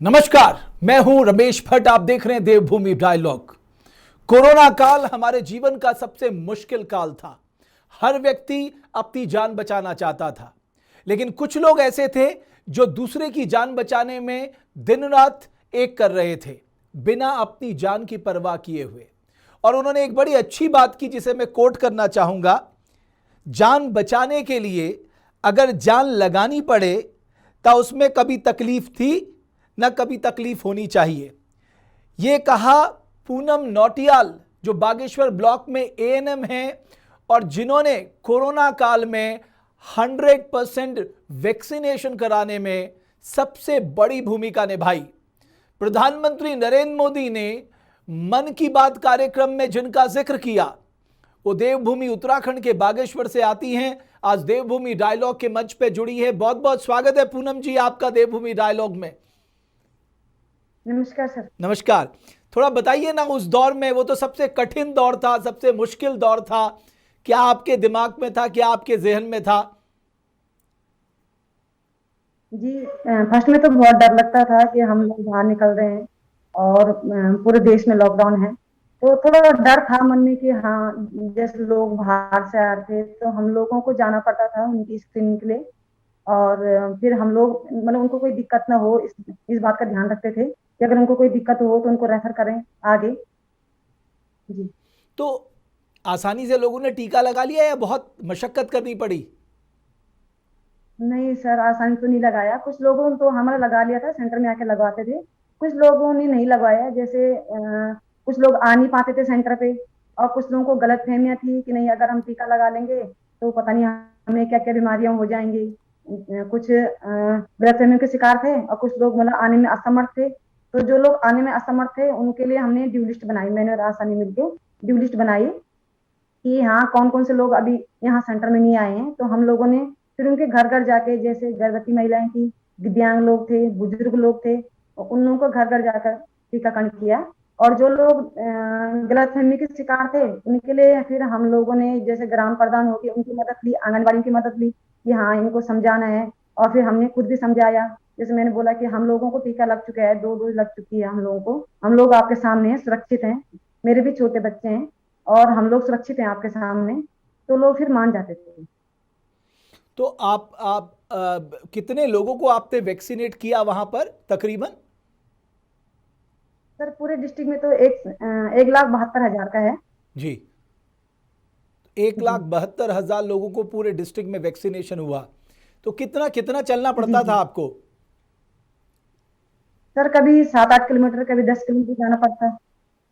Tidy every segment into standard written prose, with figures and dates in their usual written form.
नमस्कार, मैं हूं रमेश भट्ट। आप देख रहे हैं देवभूमि डायलॉग। कोरोना काल हमारे जीवन का सबसे मुश्किल काल था। हर व्यक्ति अपनी जान बचाना चाहता था, लेकिन कुछ लोग ऐसे थे जो दूसरे की जान बचाने में दिन रात एक कर रहे थे, बिना अपनी जान की परवाह किए हुए। और उन्होंने एक बड़ी अच्छी बात की, जिसे मैं कोट करना चाहूंगा। जान बचाने के लिए अगर जान लगानी पड़े तो उसमें कभी तकलीफ थी न कभी तकलीफ होनी चाहिए। यह कहा पूनम नौटियाल, जो बागेश्वर ब्लॉक में एएनएम हैं और जिन्होंने कोरोना काल में 100% वैक्सीनेशन कराने में सबसे बड़ी भूमिका निभाई। प्रधानमंत्री नरेंद्र मोदी ने मन की बात कार्यक्रम में जिनका जिक्र किया, वो देवभूमि उत्तराखंड के बागेश्वर से आती हैं। आज देवभूमि डायलॉग के मंच पे जुड़ी है। बहुत बहुत स्वागत है पूनम जी आपका देवभूमि डायलॉग में। नमस्कार सर। नमस्कार। थोड़ा बताइए ना, उस दौर में, वो तो सबसे कठिन दौर था, सबसे मुश्किल दौर था, क्या आपके दिमाग में था, क्या आपके जहन में था? जी, फर्स्ट में तो बहुत डर लगता था कि हम लोग बाहर निकल रहे हैं और पूरे देश में लॉकडाउन है, तो थोड़ा डर था मन में कि हाँ, जैसे लोग बाहर से आ रहे थे तो हम लोगों को जाना पड़ता था उनकी स्क्रीनिंग के लिए। और फिर हम लोग मतलब उनको कोई दिक्कत ना हो, इस बात का ध्यान रखते थे कि अगर उनको कोई दिक्कत हो तो उनको रेफर करें आगे। जी। तो आसानी से लोगों ने टीका लगा लिया या बहुत मशक्कत करनी पड़ी? नहीं सर, आसानी तो नहीं लगाया। कुछ लोगों ने तो हमारा लगा लिया था, सेंटर में आके लगवाते थे। कुछ लोगों ने नहीं लगवाया, जैसे कुछ लोग आ नहीं पाते थे सेंटर पे, और कुछ लोगों को गलत फहमियां थी कि नहीं, अगर हम टीका लगा लेंगे तो पता नहीं हमें क्या क्या बीमारियां हो जाएंगी। कुछ गलत फहमियों के शिकार थे और कुछ लोग मतलब आने में असमर्थ थे। तो जो लोग आने में असमर्थ थे उनके लिए हमने ड्यू लिस्ट बनाई, मैंने और आसानी मिलकर ड्यू लिस्ट बनाई कि हाँ, कौन कौन से लोग अभी यहाँ सेंटर में नहीं आए हैं। तो हम लोगों ने फिर उनके घर घर जाके, जैसे गर्भवती महिलाएं थी, दिव्यांग लोग थे, बुजुर्ग लोग थे, और उन लोगों को घर घर जाकर टीकाकरण किया। और जो लोग गलतफहमी के शिकार थे उनके लिए फिर हम लोगों ने, जैसे ग्राम प्रधान हो गए, उनकी मदद ली, आंगनबाड़ी की मदद ली कि हाँ, इनको समझाना है। और फिर हमने खुद भी समझाया। जैसे मैंने बोला कि हम लोगों को टीका लग चुका है, 2 डोज लग चुकी है हम लोगों को, हम लोग आपके सामने हैं, सुरक्षित हैं, मेरे भी छोटे बच्चे हैं और हम लोग सुरक्षित हैं आपके सामने। तो लोग फिर मान जाते थे। तो आप कितने लोगों को आपने वैक्सीनेट किया वहां पर तकरीबन? सर पूरे डिस्ट्रिक्ट में तो 1,72,000 का है। जी, 1,72,000 लोगों को पूरे डिस्ट्रिक्ट में वैक्सीनेशन हुआ। तो कितना कितना चलना जी पड़ता था जी आपको? सर, कभी 7-8 किलोमीटर, कभी 10 किलोमीटर जाना पड़ता है।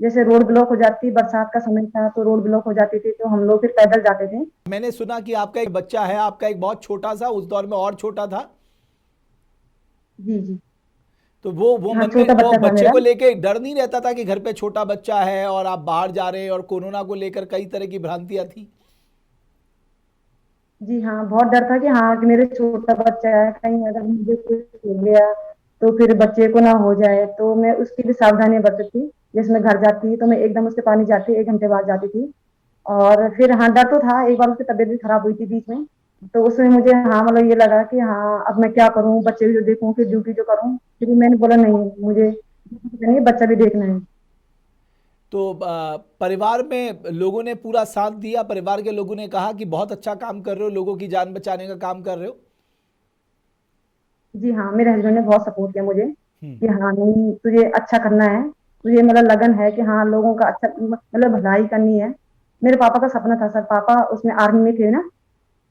जैसे रोड ब्लॉक हो जाती, बरसात का समय था तो रोड ब्लॉक हो जाती थी, तो हम लोग फिर पैदल जाते थे। मैंने सुना कि आपका एक बच्चा है, आपका एक बहुत छोटा सा, उस दौर में और छोटा था। जी जी। तो वो हाँ, मन में, छोटा वो बच्चा था बच्चे मेरा। को लेके डर नहीं रहता था कि घर पे छोटा बच्चा है और आप बाहर जा रहे हैं, और कोरोना को लेकर कई तरह की भ्रांतियां थी? जी हाँ, बहुत डर था कि हाँ, कि मेरे छोटा बच्चा है, कहीं अगर मुझे कुछ हो गया तो फिर बच्चे को ना हो जाए। तो मैं उसकी भी सावधानियां बरतती थी। जैसे मैं घर जाती तो मैं एकदम उसके पानी जाती, 1 घंटे बाद जाती थी। और फिर हाँ, डर तो था। एक बार उसकी तबीयत भी खराब हुई थी बीच में, तो उसमें मुझे हाँ, मतलब ये लगा कि हाँ, अब मैं क्या करूँ, बच्चे भी जो देखूं, फिर ड्यूटी जो करूँ। फिर मैंने बोला नहीं, मुझे नहीं, बच्चा भी देखना है। तो परिवार में लोगों ने पूरा साथ दिया? परिवार के लोगों ने कहा कि बहुत अच्छा काम कर रहे हो, लोगों की जान बचाने का काम कर रहे हो? जी हाँ, मेरे हस्बैंड ने बहुत सपोर्ट किया मुझे हम्म। कि हाँ, नहीं, तुझे अच्छा करना है, तुझे मतलब लगन है कि हाँ, लोगों का अच्छा मतलब भलाई करनी है। मेरे पापा का सपना था सर, पापा उसमें आर्मी में थे ना।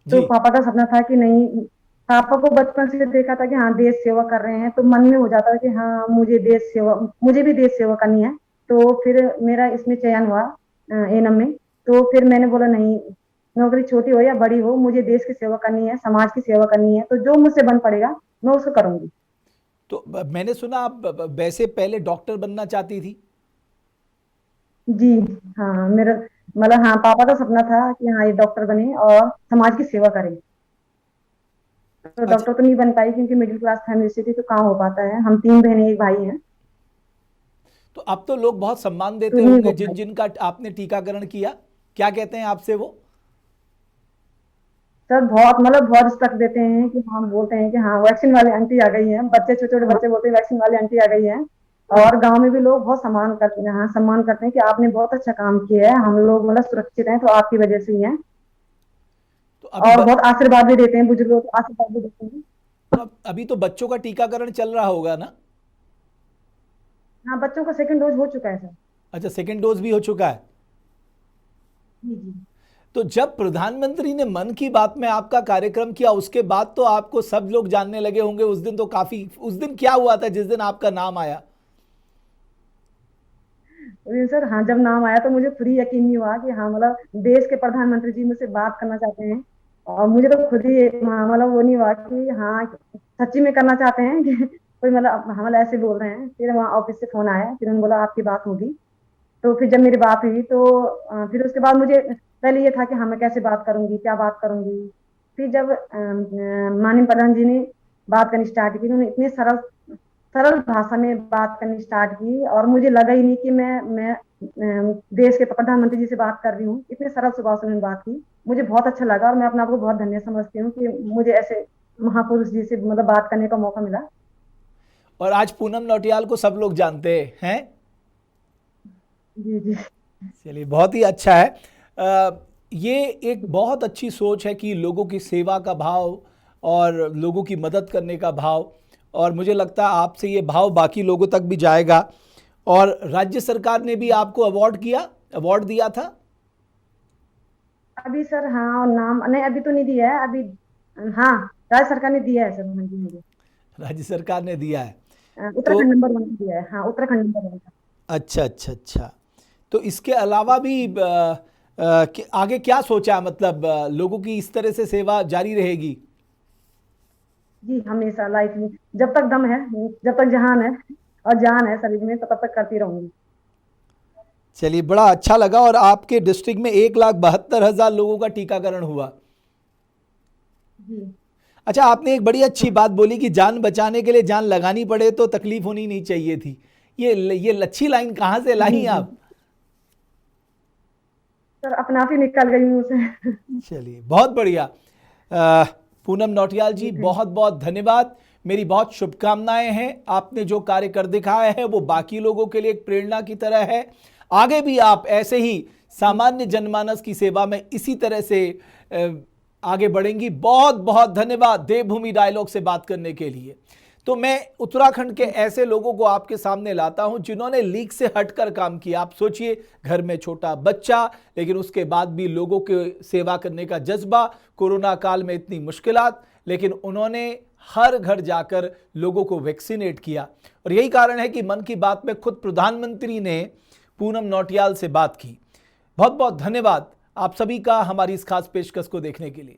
तो जी। पापा का सपना था कि नहीं, पापा को बचपन से देखा था कि हाँ, देश सेवा कर रहे हैं, तो मन में हो जाता था कि हाँ, मुझे भी देश सेवा करनी है। तो फिर मेरा इसमें चयन हुआ एनम में। तो फिर मैंने बोला नहीं, नौकरी छोटी हो या बड़ी हो, मुझे देश की सेवा करनी है, समाज की सेवा करनी है, तो जो मुझसे बन पड़ेगा मैं उसको करूंगी। तो मैंने सुना आप वैसे पहले डॉक्टर बनना चाहती थी? जी हाँ, मेरा मतलब हाँ, पापा का सपना था कि हाँ, ये डॉक्टर बने और समाज की सेवा करें। तो अच्छा। डॉक्टर तो नहीं बन पाई क्योंकि मिडिल क्लास फैमिली से थी, तो कहाँ हो पाता है, हम 3 बहनें एक भाई हैं। तो अब तो लोग बहुत सम्मान तो देते नहीं हो होंगे जिन पाई। जिन का आपने टीकाकरण किया। क्या कहते हैं आपसे वो? सर बहुत मतलब बहुत रिस्पेक्ट देते हैं कि हाँ बोलते हैं कि हाँ वैक्सीन वाली आंटी आ गई है, बच्चे छोटे छोटे बच्चे बोलते हैं वैक्सीन वाली आंटी आ गई है। और गांव में भी लोग बहुत सम्मान करते हैं, हाँ सम्मान करते हैं कि आपने बहुत अच्छा काम किया है, हम लोग मतलब सुरक्षित हैं तो आपकी वजह से ही है। तो अभी और बहुत आशीर्वाद भी देते हैं, बुजुर्ग लोग आशीर्वाद भी देते हैं। अभी तो बच्चों का टीकाकरण चल रहा होगा ना? हाँ बच्चों का सेकंड डोज हो चुका है सर। अच्छा, सेकंड डोज भी हो चुका है। जी जी। तो जब प्रधानमंत्री ने मन की बात में आपका कार्यक्रम किया उसके बाद तो आपको सब लोग जानने लगे होंगे। उस दिन तो काफी, उस दिन क्या हुआ था जिस दिन आपका नाम आया? जी सर, हाँ जब नाम आया तो मुझे खुद ही यकीन नहीं हुआ कि हाँ मतलब देश के प्रधानमंत्री जी मुझसे बात करना चाहते हैं। और मुझे तो खुद ही हाँ मतलब वो नहीं हुआ कि हाँ सच्ची में करना चाहते हैं कि कोई मतलब हम मतलब ऐसे बोल रहे हैं। फिर वहाँ ऑफिस से फोन आया, फिर उन्होंने बोला आपकी बात होगी। तो फिर जब मेरी बात हुई तो फिर उसके बाद मुझे पहले ये था कि हाँ मैं कैसे बात करूंगी, क्या बात करूंगी। फिर जब माननीय प्रधान जी ने बात करनी स्टार्ट की, उन्होंने इतने सरल सरल भाषा में बात करनी स्टार्ट की और मुझे लगा ही नहीं कि मैं देश के प्रधानमंत्री जी से बात कर रही हूँ। इतने सरल स्वभाव से उन्होंने बात की, मुझे बहुत अच्छा लगा और मैं अपने आप को बहुत धन्य समझती हूँ कि मुझे ऐसे महापुरुष जी से मतलब बात करने का मौका मिला। और आज पूनम नौटियाल को सब लोग जानते हैं। जी जी। चलिए, बहुत ही अच्छा है। ये एक बहुत अच्छी सोच है कि लोगों की सेवा का भाव और लोगों की मदद करने का भाव, और मुझे लगता है आपसे ये भाव बाकी लोगों तक भी जाएगा। और राज्य सरकार ने भी आपको अवार्ड दिया था। अभी सर हाँ नाम नहीं अभी तो नहीं दिया है अभी। हाँ राज्य सरकार ने दिया है सर, हाँ जी मुझे राज्य सरकार ने दिया है। तो उत्तराखंड नंबर 1 दिया है, हाँ उत्तराखंड नंबर 1। अच्छा अच्छा अच्छा। तो इसके अलावा भी आगे क्या सोचा है? मतलब लोगों की इस तरह से सेवा जारी रहेगी? जी हमेशा लाइफ में जब तक दम है, जब तक जहान है और जान है शरीर में तो तब तक करती रहूंगी। चलिए, बड़ा अच्छा लगा। और आपके डिस्ट्रिक्ट में 1,72,000 लोगों का टीकाकरण हुआ। जी अच्छा, आपने एक बड़ी अच्छी बात बोली कि जान बचाने के लिए जान लगानी पड़े तो तकलीफ होनी नहीं चाहिए थी। ये अच्छी लाइन कहाँ से लाई जी जी। आप? सर अपने आप ही निकल गई मुंह से। चलिए, बहुत बढ़िया। अ, पूनम नौटियाल जी जी, थैंक बहुत बहुत धन्यवाद। मेरी बहुत शुभकामनाएं हैं। आपने जो कार्य कर दिखाया है वो बाकी लोगों के लिए एक प्रेरणा की तरह है। आगे भी आप ऐसे ही यू। सामान्य जनमानस की सेवा में इसी तरह से अ, आगे बढ़ेंगी। बहुत बहुत धन्यवाद देवभूमि डायलॉग से बात करने के लिए। तो मैं उत्तराखंड के ऐसे लोगों को आपके सामने लाता हूं जिन्होंने लीक से हटकर काम किया। आप सोचिए, घर में छोटा बच्चा, लेकिन उसके बाद भी लोगों की सेवा करने का जज्बा, कोरोना काल में इतनी मुश्किलात, लेकिन उन्होंने हर घर जाकर लोगों को वैक्सीनेट किया। और यही कारण है कि मन की बात में खुद प्रधानमंत्री ने पूनम नौटियाल से बात की। बहुत बहुत धन्यवाद आप सभी का हमारी इस खास पेशकश को देखने के लिए।